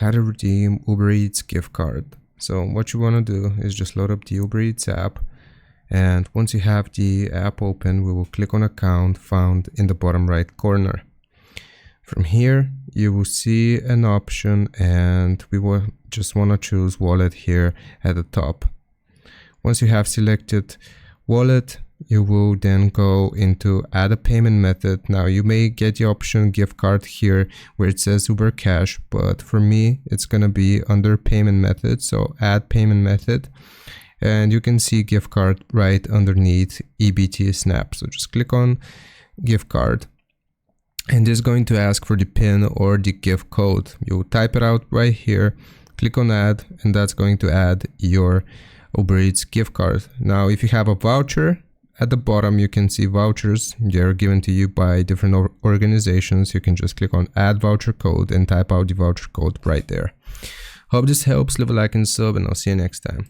how to redeem Uber Eats gift card. So what you want to do is just load up the Uber Eats app, and once you have the app open, we will click on account found in the bottom right corner. From here you will see an option, and we will just want to choose wallet here at the top. Once you have selected wallet, you will then go into add a payment method. Now you may get the option gift card here where it says Uber Cash, but for me it's gonna be under payment method, so add payment method, and you can see gift card right underneath EBT Snap. So just click on gift card, and it's going to ask for the PIN or the gift code. You type it out right here, click on add, and that's going to add your Uber Eats gift card. Now if you have a voucher, at the bottom you can see vouchers. They're given to you by different organizations. You can just click on add voucher code and type out the voucher code right there. Hope this helps. Leave a like and sub, and I'll see you next time.